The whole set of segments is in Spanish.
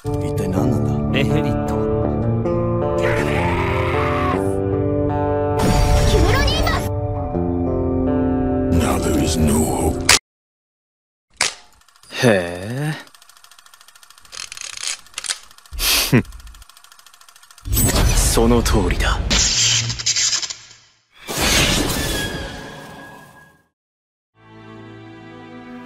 一体何なんだ。レヘリット。Now there is no hope. へえ。その通りだ。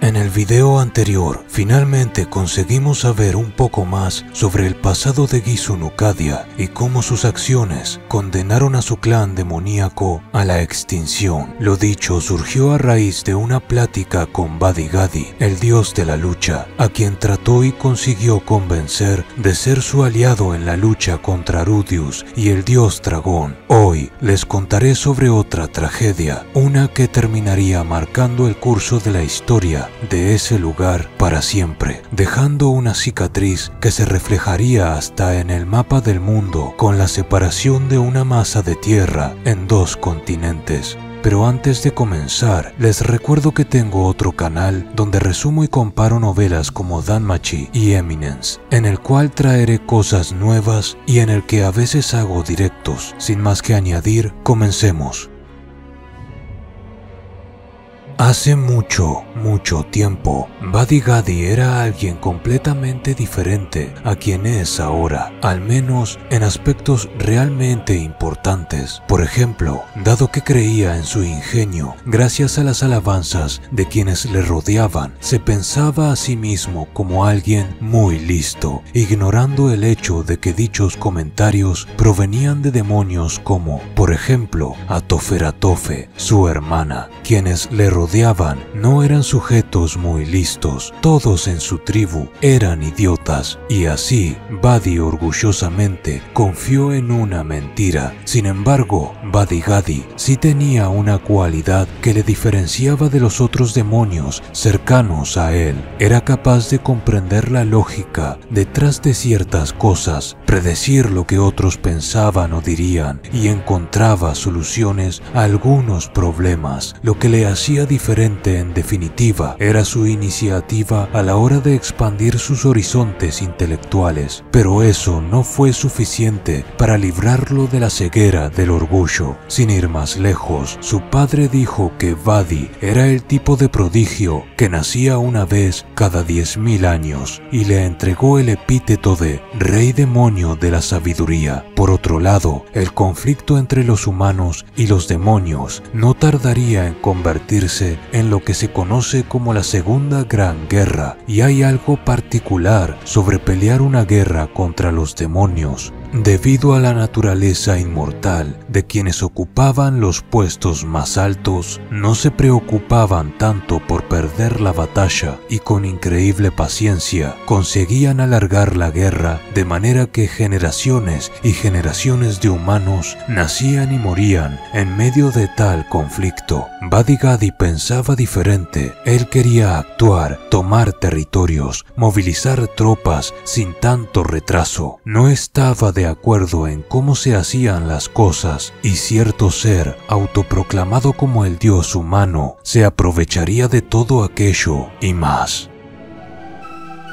En el video anterior, finalmente conseguimos saber un poco más sobre el pasado de Gisu no Kadia y cómo sus acciones condenaron a su clan demoníaco a la extinción. Lo dicho surgió a raíz de una plática con Badi-Gadi, el dios de la lucha, a quien trató y consiguió convencer de ser su aliado en la lucha contra Rudius y el dios dragón. Hoy les contaré sobre otra tragedia, una que terminaría marcando el curso de la historia de ese lugar para siempre, dejando una cicatriz que se reflejaría hasta en el mapa del mundo con la separación de una masa de tierra en dos continentes. Pero antes de comenzar, les recuerdo que tengo otro canal donde resumo y comparo novelas como Danmachi y Eminence, en el cual traeré cosas nuevas y en el que a veces hago directos. Sin más que añadir, comencemos. Hace mucho tiempo, Badi-Gadi era alguien completamente diferente a quien es ahora, al menos en aspectos realmente importantes. Por ejemplo, dado que creía en su ingenio, gracias a las alabanzas de quienes le rodeaban, se pensaba a sí mismo como alguien muy listo, ignorando el hecho de que dichos comentarios provenían de demonios como, por ejemplo, Atoferatofe, su hermana, quienes le rodeaban no eran sujetos muy listos, todos en su tribu eran idiotas, y así Badi orgullosamente confió en una mentira. Sin embargo, Badi-Gadi sí tenía una cualidad que le diferenciaba de los otros demonios cercanos a él. Era capaz de comprender la lógica detrás de ciertas cosas, predecir lo que otros pensaban o dirían, y encontraba soluciones a algunos problemas. Lo que le hacía diferente, en definitiva, era su iniciativa a la hora de expandir sus horizontes intelectuales. Pero eso no fue suficiente para librarlo de la ceguera del orgullo. Sin ir más lejos, su padre dijo que Badi era el tipo de prodigio que nacía una vez cada 10.000 años y le entregó el epíteto de Rey Demonio de la Sabiduría. Por otro lado, el conflicto entre los humanos y los demonios no tardaría en convertirse en lo que se conoce como la Segunda Gran Guerra, y hay algo particular sobre pelear una guerra contra los demonios. Debido a la naturaleza inmortal de quienes ocupaban los puestos más altos, no se preocupaban tanto por perder la batalla y con increíble paciencia conseguían alargar la guerra de manera que generaciones y generaciones de humanos nacían y morían en medio de tal conflicto. Badi-Gadi pensaba diferente. Él quería actuar, tomar territorios, movilizar tropas sin tanto retraso. No estaba de acuerdo en cómo se hacían las cosas, y cierto ser, autoproclamado como el dios humano, se aprovecharía de todo aquello y más.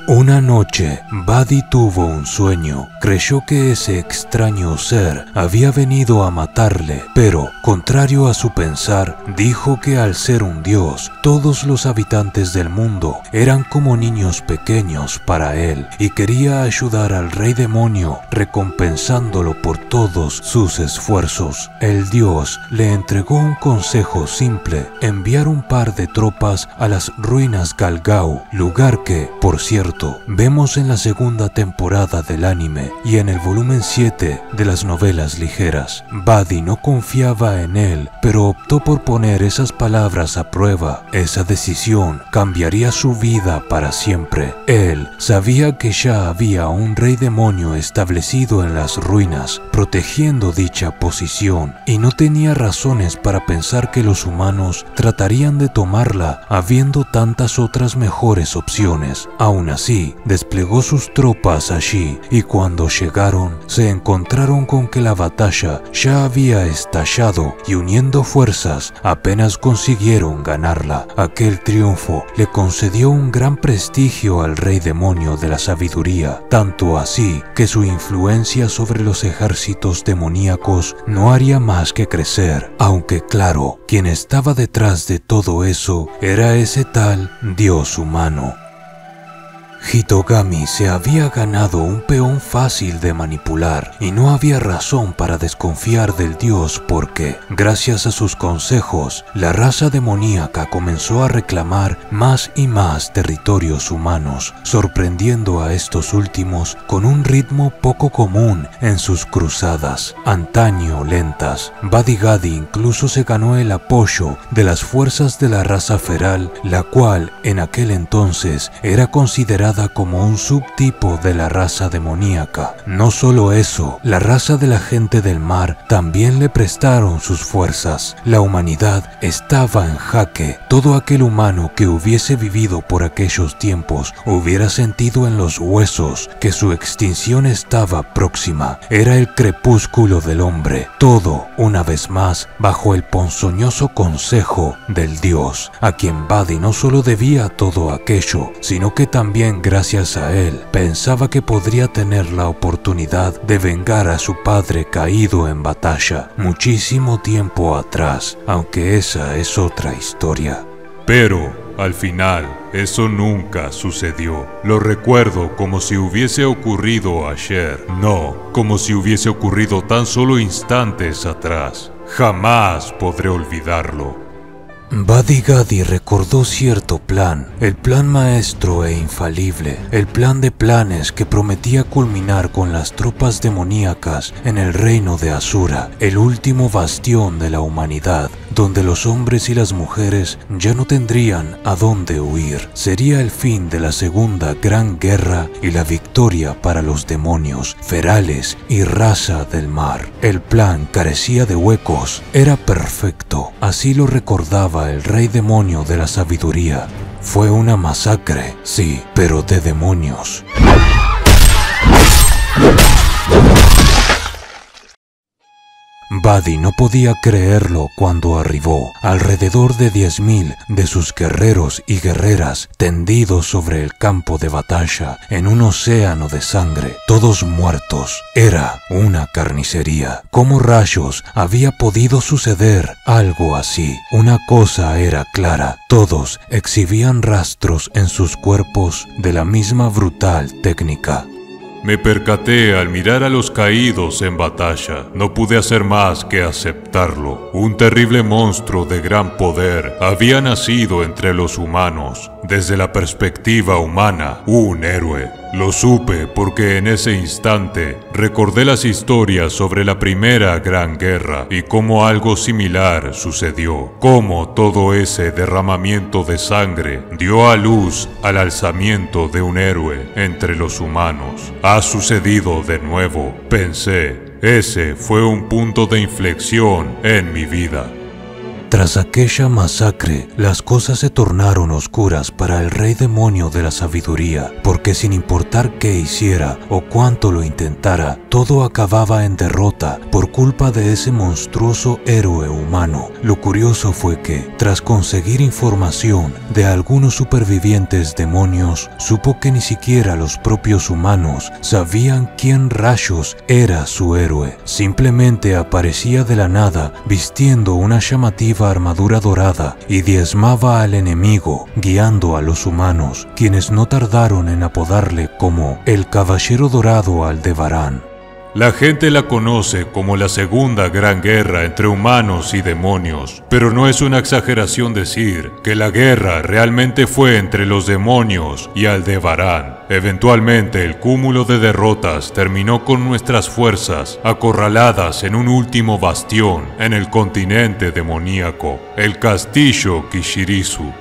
Una noche, Badi tuvo un sueño. Creyó que ese extraño ser había venido a matarle, pero, contrario a su pensar, dijo que al ser un dios, todos los habitantes del mundo eran como niños pequeños para él, y quería ayudar al rey demonio, recompensándolo por todos sus esfuerzos. El dios le entregó un consejo simple: enviar un par de tropas a las ruinas Galgao, lugar que, por cierto, vemos en la segunda temporada del anime y en el volumen 7 de las novelas ligeras. Badi no confiaba en él, pero optó por poner esas palabras a prueba. Esa decisión cambiaría su vida para siempre. Él sabía que ya había un rey demonio establecido en las ruinas, protegiendo dicha posición, y no tenía razones para pensar que los humanos tratarían de tomarla, habiendo tantas otras mejores opciones. Aún así desplegó sus tropas allí, y cuando llegaron se encontraron con que la batalla ya había estallado y uniendo fuerzas apenas consiguieron ganarla. Aquel triunfo le concedió un gran prestigio al rey demonio de la sabiduría, tanto así que su influencia sobre los ejércitos demoníacos no haría más que crecer, aunque claro, quien estaba detrás de todo eso era ese tal Dios humano. Hitogami se había ganado un peón fácil de manipular y no había razón para desconfiar del dios porque, gracias a sus consejos, la raza demoníaca comenzó a reclamar más y más territorios humanos, sorprendiendo a estos últimos con un ritmo poco común en sus cruzadas, antaño lentas. Badigadi incluso se ganó el apoyo de las fuerzas de la raza feral, la cual en aquel entonces era considerada como un subtipo de la raza demoníaca. No solo eso, la raza de la gente del mar también le prestaron sus fuerzas. La humanidad estaba en jaque. Todo aquel humano que hubiese vivido por aquellos tiempos hubiera sentido en los huesos que su extinción estaba próxima. Era el crepúsculo del hombre. Todo, una vez más, bajo el ponzoñoso consejo del dios, a quien Badi no solo debía todo aquello, sino que también gracias a él pensaba que podría tener la oportunidad de vengar a su padre caído en batalla muchísimo tiempo atrás, aunque esa es otra historia. Pero, al final, eso nunca sucedió. Lo recuerdo como si hubiese ocurrido ayer, no como si hubiese ocurrido tan solo instantes atrás. Jamás podré olvidarlo. Badigadi recordó cierto plan, el plan maestro e infalible, el plan de planes que prometía culminar con las tropas demoníacas en el reino de Asura, el último bastión de la humanidad, donde los hombres y las mujeres ya no tendrían a dónde huir. Sería el fin de la segunda gran guerra y la victoria para los demonios, ferales y raza del mar. El plan carecía de huecos, era perfecto, así lo recordaba el rey demonio de la sabiduría. Fue una masacre, sí, pero de demonios. Badi no podía creerlo cuando arribó. Alrededor de 10.000 de sus guerreros y guerreras tendidos sobre el campo de batalla en un océano de sangre, todos muertos. Era una carnicería. ¿Cómo rayos había podido suceder algo así? Una cosa era clara, todos exhibían rastros en sus cuerpos de la misma brutal técnica. Me percaté al mirar a los caídos en batalla. No pude hacer más que aceptarlo. Un terrible monstruo de gran poder había nacido entre los humanos. Desde la perspectiva humana, un héroe. Lo supe porque en ese instante recordé las historias sobre la primera gran guerra y cómo algo similar sucedió. Cómo todo ese derramamiento de sangre dio a luz al alzamiento de un héroe entre los humanos. Ha sucedido de nuevo, pensé. Ese fue un punto de inflexión en mi vida. Tras aquella masacre, las cosas se tornaron oscuras para el rey demonio de la sabiduría, porque sin importar qué hiciera o cuánto lo intentara, todo acababa en derrota por culpa de ese monstruoso héroe humano. Lo curioso fue que, tras conseguir información de algunos supervivientes demonios, supo que ni siquiera los propios humanos sabían quién rayos era su héroe. Simplemente aparecía de la nada vistiendo una llamativa armadura dorada y diezmaba al enemigo, guiando a los humanos, quienes no tardaron en apodarle como el Caballero Dorado Aldebarán. La gente la conoce como la segunda gran guerra entre humanos y demonios, pero no es una exageración decir que la guerra realmente fue entre los demonios y Aldebarán. Eventualmente el cúmulo de derrotas terminó con nuestras fuerzas acorraladas en un último bastión en el continente demoníaco, el castillo Kishirisu.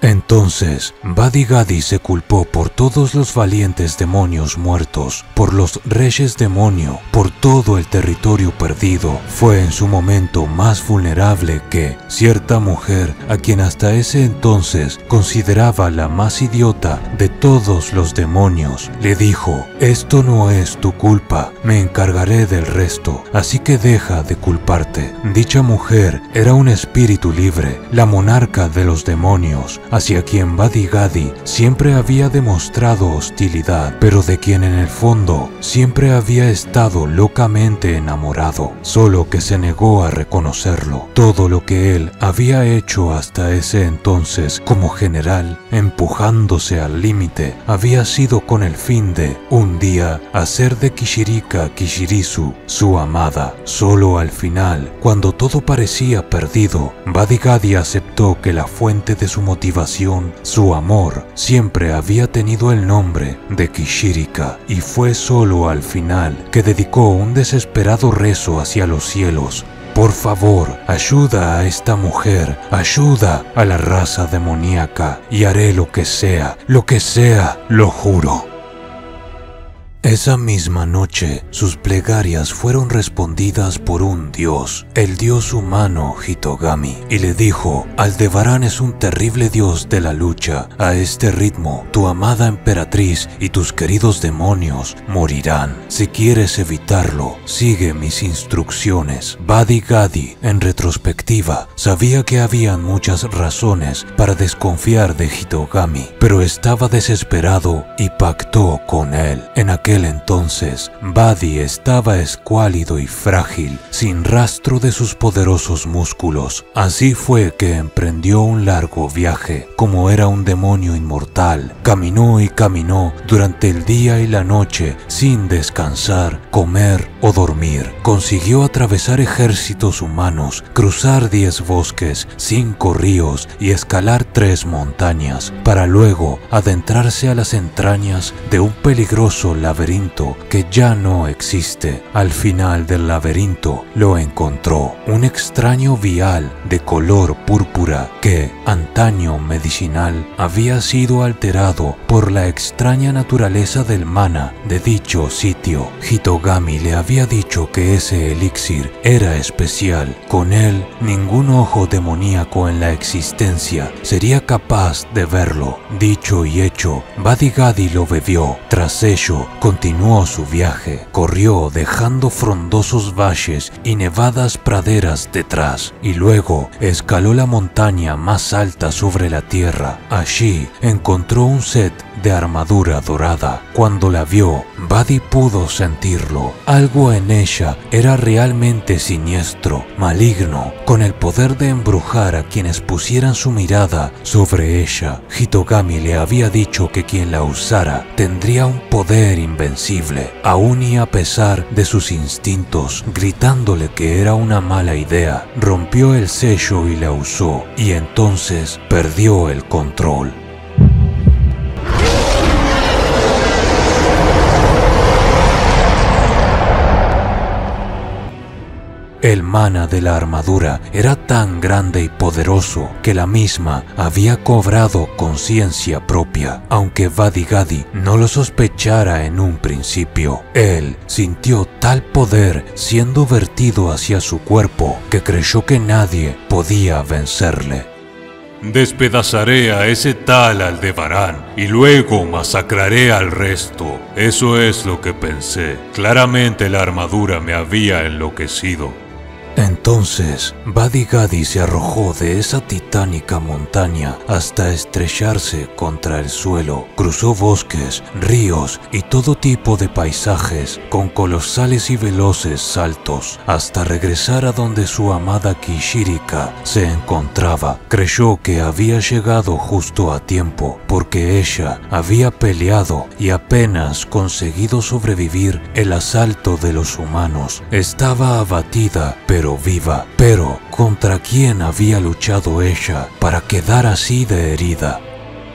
Entonces, Badi-Gadi se culpó por todos los valientes demonios muertos, por los reyes demonio, por todo el territorio perdido. Fue en su momento más vulnerable que cierta mujer, a quien hasta ese entonces consideraba la más idiota de todos los demonios, le dijo: esto no es tu culpa, me encargaré del resto, así que deja de culparte. Dicha mujer era un espíritu libre, la monarca de los demonios, hacia quien Badi-Gadi siempre había demostrado hostilidad, pero de quien en el fondo siempre había estado locamente enamorado, solo que se negó a reconocerlo. Todo lo que él había hecho hasta ese entonces como general, empujándose al límite, había sido con el fin de, un día, hacer de Kishirika Kishirizu su amada. Solo al final, cuando todo parecía perdido, Badi-Gadi aceptó que la fuente de su motivación, su amor, siempre había tenido el nombre de Kishirika, y fue solo al final que dedicó un desesperado rezo hacia los cielos: por favor, ayuda a esta mujer, ayuda a la raza demoníaca, y haré lo que sea, lo juro. Esa misma noche, sus plegarias fueron respondidas por un dios, el dios humano Hitogami, y le dijo: Aldebarán es un terrible dios de la lucha. A este ritmo, tu amada emperatriz y tus queridos demonios morirán. Si quieres evitarlo, sigue mis instrucciones. Badi-Gadi, en retrospectiva, sabía que habían muchas razones para desconfiar de Hitogami, pero estaba desesperado y pactó con él. En aquel entonces, Badi estaba escuálido y frágil, sin rastro de sus poderosos músculos. Así fue que emprendió un largo viaje. Como era un demonio inmortal, caminó y caminó durante el día y la noche sin descansar, comer o dormir. Consiguió atravesar ejércitos humanos, cruzar 10 bosques, 5 ríos y escalar 3 montañas, para luego adentrarse a las entrañas de un peligroso laberinto que ya no existe. Al final del laberinto lo encontró, un extraño vial de color púrpura que, antaño medicinal, había sido alterado por la extraña naturaleza del mana de dicho sitio. Hitogami le había dicho que ese elixir era especial. Con él, ningún ojo demoníaco en la existencia sería capaz de verlo. Dicho y hecho, Badi-Gadi lo bebió. Tras ello, continuó su viaje. Corrió dejando frondosos valles y nevadas praderas detrás, y luego escaló la montaña más alta sobre la tierra. Allí encontró un set de armadura dorada. Cuando la vio, Badi pudo sentirlo. Algo en ella era realmente siniestro, maligno, con el poder de embrujar a quienes pusieran su mirada sobre ella. Hitogami le había dicho que quien la usara tendría un poder invencible, aún y a pesar de sus instintos, gritándole que era una mala idea. Rompió el sello y la usó, y entonces perdió el control. El mana de la armadura era tan grande y poderoso que la misma había cobrado conciencia propia, aunque Badi-Gadi no lo sospechara en un principio. Él sintió tal poder siendo vertido hacia su cuerpo que creyó que nadie podía vencerle. Despedazaré a ese tal Aldebarán y luego masacraré al resto. Eso es lo que pensé. Claramente la armadura me había enloquecido. Entonces, Badi-Gadi se arrojó de esa titánica montaña hasta estrellarse contra el suelo. Cruzó bosques, ríos y todo tipo de paisajes con colosales y veloces saltos hasta regresar a donde su amada Kishirika se encontraba. Creyó que había llegado justo a tiempo porque ella había peleado y apenas conseguido sobrevivir el asalto de los humanos. Estaba abatida, pero viva. Pero, ¿contra quién había luchado ella para quedar así de herida?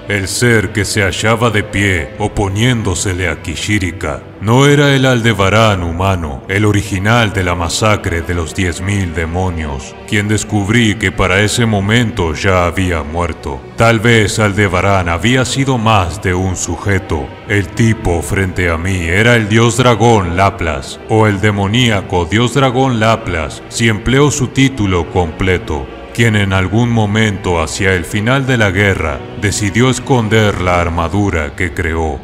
El ser que se hallaba de pie, oponiéndosele a Kishirika, no era el Aldebarán humano, el original de la masacre de los 10.000 demonios, quien descubrí que para ese momento ya había muerto. Tal vez Aldebarán había sido más de un sujeto. El tipo frente a mí era el dios dragón Laplas, o el demoníaco dios dragón Laplas, si empleo su título completo, quien en algún momento hacia el final de la guerra decidió esconder la armadura que creó.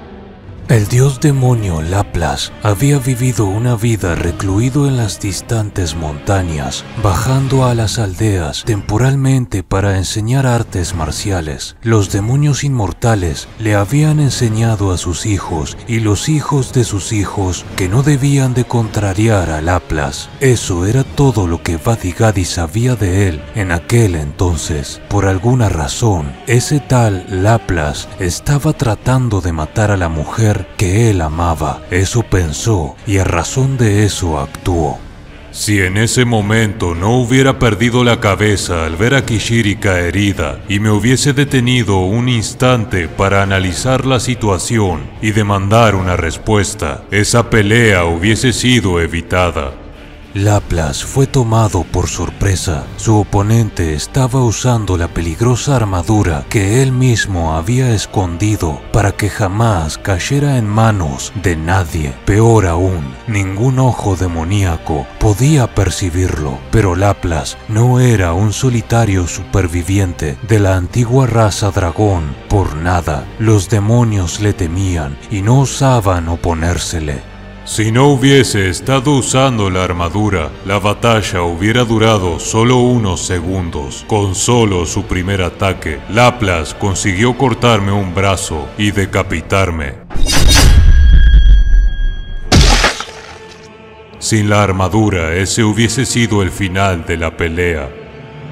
El dios demonio Laplas había vivido una vida recluido en las distantes montañas, bajando a las aldeas temporalmente para enseñar artes marciales. Los demonios inmortales le habían enseñado a sus hijos y los hijos de sus hijos que no debían de contrariar a Laplas. Eso era todo lo que Vadigadi sabía de él en aquel entonces. Por alguna razón, ese tal Laplas estaba tratando de matar a la mujer que él amaba. Eso pensó y a razón de eso actuó. Si en ese momento no hubiera perdido la cabeza al ver a Kishirika herida y me hubiese detenido un instante para analizar la situación y demandar una respuesta, esa pelea hubiese sido evitada. Laplas fue tomado por sorpresa. Su oponente estaba usando la peligrosa armadura que él mismo había escondido para que jamás cayera en manos de nadie. Peor aún, ningún ojo demoníaco podía percibirlo. Pero Laplas no era un solitario superviviente de la antigua raza dragón por nada. Los demonios le temían y no osaban oponérsele. Si no hubiese estado usando la armadura, la batalla hubiera durado solo unos segundos. Con solo su primer ataque, Laplas consiguió cortarme un brazo y decapitarme. Sin la armadura, ese hubiese sido el final de la pelea.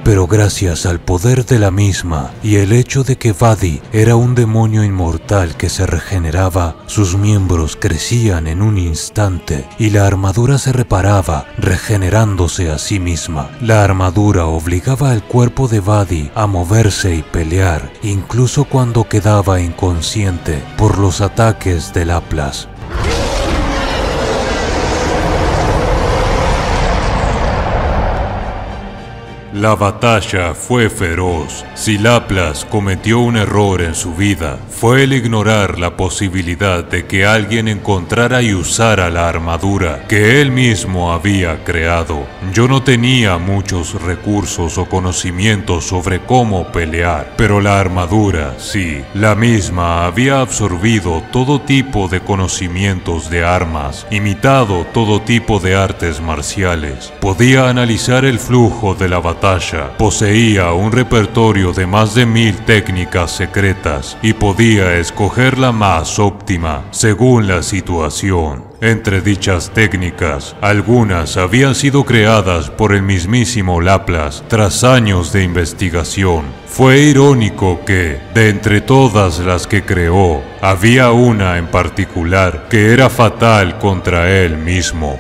Pero gracias al poder de la misma y el hecho de que Vadi era un demonio inmortal que se regeneraba, sus miembros crecían en un instante y la armadura se reparaba, regenerándose a sí misma. La armadura obligaba al cuerpo de Vadi a moverse y pelear, incluso cuando quedaba inconsciente por los ataques de Laplas. La batalla fue feroz. Si Laplas cometió un error en su vida, fue el ignorar la posibilidad de que alguien encontrara y usara la armadura que él mismo había creado. Yo no tenía muchos recursos o conocimientos sobre cómo pelear, pero la armadura, sí, la misma había absorbido todo tipo de conocimientos de armas, imitado todo tipo de artes marciales, podía analizar el flujo de la batalla, poseía un repertorio de más de 1000 técnicas secretas y podía escoger la más óptima según la situación. Entre dichas técnicas, algunas habían sido creadas por el mismísimo Laplas tras años de investigación. Fue irónico que, de entre todas las que creó, había una en particular que era fatal contra él mismo.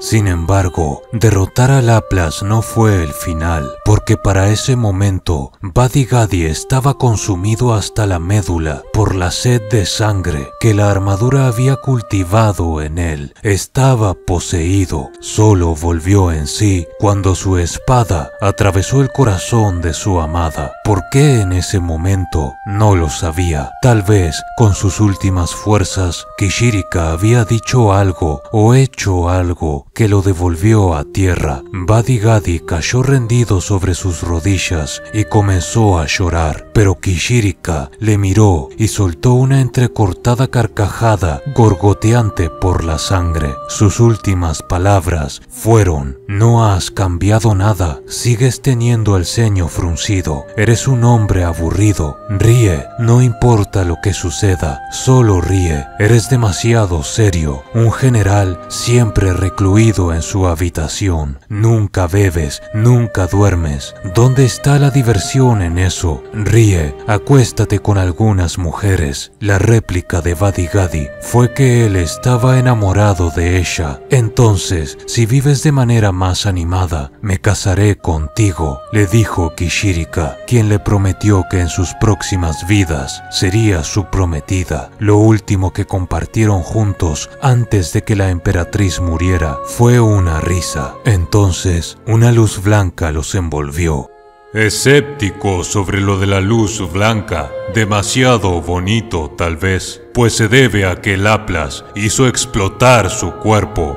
Sin embargo, derrotar a Laplas no fue el final, porque para ese momento, Vadigadi estaba consumido hasta la médula por la sed de sangre que la armadura había cultivado en él. Estaba poseído. Solo volvió en sí cuando su espada atravesó el corazón de su amada. ¿Por qué en ese momento? No lo sabía. Tal vez, con sus últimas fuerzas, Kishirika había dicho algo o hecho algo que lo devolvió a tierra. Vadigadi cayó rendido sobre sus rodillas y comenzó a llorar, pero Kishirika le miró y soltó una entrecortada carcajada gorgoteante por la sangre. Sus últimas palabras fueron: "No has cambiado nada, sigues teniendo el ceño fruncido, eres un hombre aburrido, ríe, no importa lo que suceda, solo ríe, eres demasiado serio, un general siempre recluido metido en su habitación. Nunca bebes, nunca duermes. ¿Dónde está la diversión en eso? Ríe, acuéstate con algunas mujeres. La réplica de Badigadi fue que él estaba enamorado de ella. Entonces, si vives de manera más animada, me casaré contigo, le dijo Kishirika, quien le prometió que en sus próximas vidas sería su prometida. Lo último que compartieron juntos antes de que la emperatriz muriera fue una risa. Entonces, una luz blanca los envolvió. Escéptico sobre lo de la luz blanca, demasiado bonito tal vez, pues se debe a que Laplace hizo explotar su cuerpo.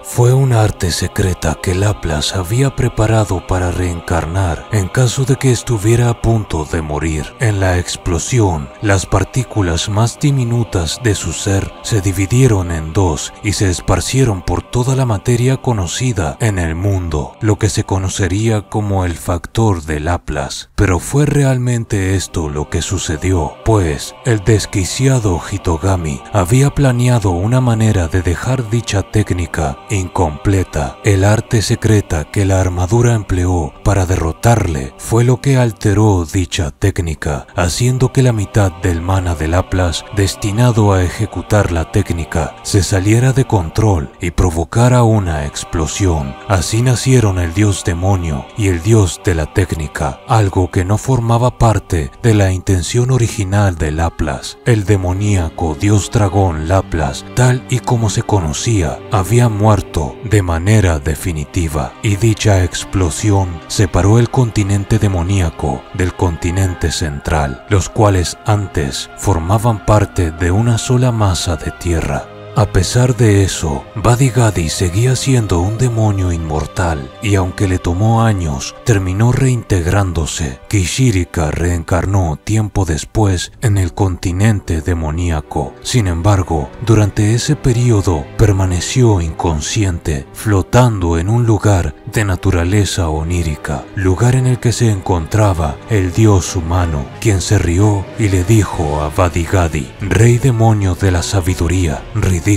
Fue un arte secreta que Laplace había preparado para reencarnar en caso de que estuviera a punto de morir. En la explosión, las partículas más diminutas de su ser se dividieron en dos y se esparcieron por toda la materia conocida en el mundo, lo que se conocería como el factor de Laplace. Pero fue realmente esto lo que sucedió, pues el desquiciado Hitogami había planeado una manera de dejar dicha técnica incompleta. El arte secreta que la armadura empleó para derrotarle fue lo que alteró dicha técnica, haciendo que la mitad del mana de Laplace destinado a ejecutar la técnica se saliera de control y provocara una explosión. Así nacieron el dios demonio y el dios de la técnica, algo que no formaba parte de la intención original de Laplace. El demoníaco dios dragón Laplace, tal y como se conocía, había muerto de manera definitiva, y dicha explosión separó el continente demoníaco del continente central, los cuales antes formaban parte de una sola masa de tierra. A pesar de eso, Badigadi seguía siendo un demonio inmortal y aunque le tomó años, terminó reintegrándose. Kishirika reencarnó tiempo después en el continente demoníaco. Sin embargo, durante ese periodo permaneció inconsciente, flotando en un lugar de naturaleza onírica, lugar en el que se encontraba el dios humano, quien se rió y le dijo a Badigadi: «Rey demonio de la sabiduría, ridículo,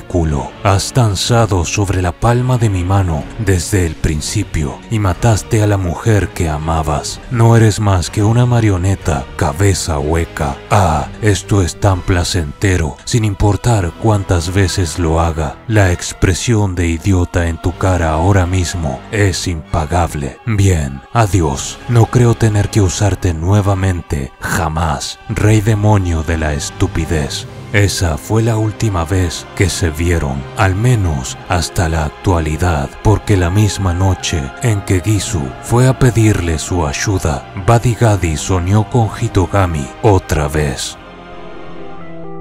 has danzado sobre la palma de mi mano desde el principio y mataste a la mujer que amabas. No eres más que una marioneta, cabeza hueca. Ah, esto es tan placentero, sin importar cuántas veces lo haga. La expresión de idiota en tu cara ahora mismo es impagable. Bien, adiós. No creo tener que usarte nuevamente, jamás, rey demonio de la estupidez». Esa fue la última vez que se vieron, al menos hasta la actualidad, porque la misma noche en que Gisu fue a pedirle su ayuda, Badigadi soñó con Hitogami otra vez.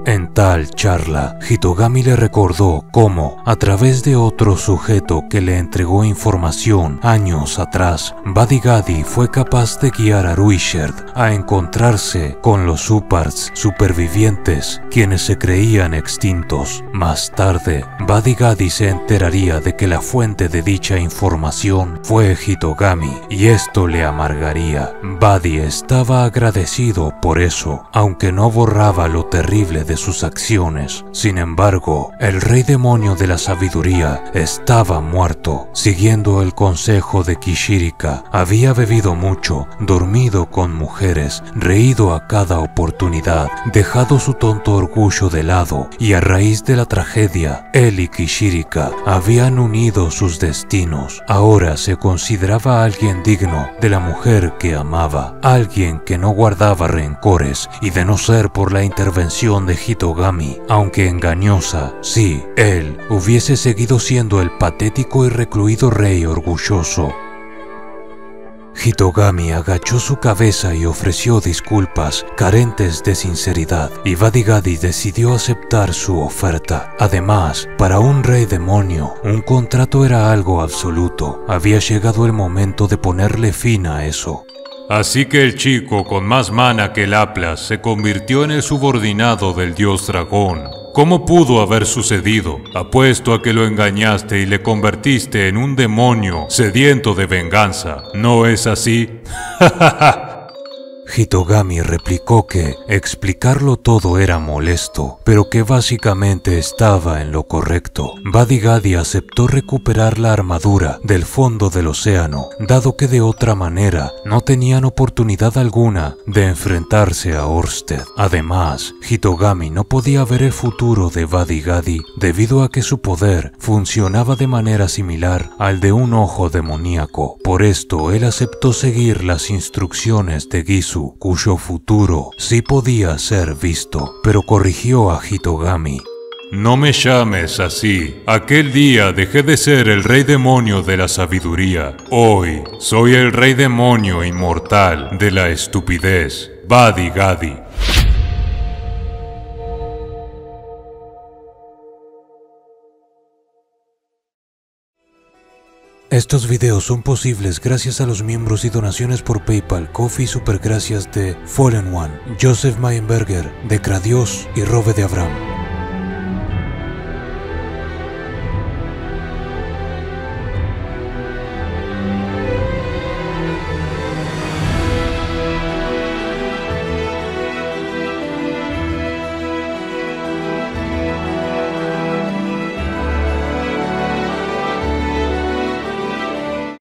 En tal charla, Hitogami le recordó cómo, a través de otro sujeto que le entregó información años atrás, Badigadi fue capaz de guiar a Ruisherd a encontrarse con los Supars supervivientes, quienes se creían extintos. Más tarde, Badigadi se enteraría de que la fuente de dicha información fue Hitogami, y esto le amargaría. Badi estaba agradecido por eso, aunque no borraba lo terrible de sus acciones. Sin embargo, el rey demonio de la sabiduría estaba muerto. Siguiendo el consejo de Kishirika, había bebido mucho, dormido con mujeres, reído a cada oportunidad, dejado su tonto orgullo de lado, y a raíz de la tragedia, él y Kishirika habían unido sus destinos. Ahora se consideraba alguien digno de la mujer que amaba, alguien que no guardaba rencores, y de no ser por la intervención de Hitogami, aunque engañosa, sí, él hubiese seguido siendo el patético y recluido rey orgulloso. Hitogami agachó su cabeza y ofreció disculpas carentes de sinceridad, y Badigadi decidió aceptar su oferta. Además, para un rey demonio, un contrato era algo absoluto. Había llegado el momento de ponerle fin a eso. Así que el chico con más mana que Laplace se convirtió en el subordinado del dios dragón. ¿Cómo pudo haber sucedido? Apuesto a que lo engañaste y le convertiste en un demonio sediento de venganza. ¿No es así? Hitogami replicó que explicarlo todo era molesto, pero que básicamente estaba en lo correcto. Badigadi aceptó recuperar la armadura del fondo del océano, dado que de otra manera no tenían oportunidad alguna de enfrentarse a Orsted. Además, Hitogami no podía ver el futuro de Badigadi debido a que su poder funcionaba de manera similar al de un ojo demoníaco. Por esto, él aceptó seguir las instrucciones de Gisu, cuyo futuro sí podía ser visto, pero corrigió a Hitogami. No me llames así. Aquel día dejé de ser el rey demonio de la sabiduría. Hoy soy el rey demonio inmortal de la estupidez, Badigadi. Estos videos son posibles gracias a los miembros y donaciones por PayPal, Ko-fi y supergracias de Fallen One, Joseph Mayenberger, Decradios y Robe de Abraham.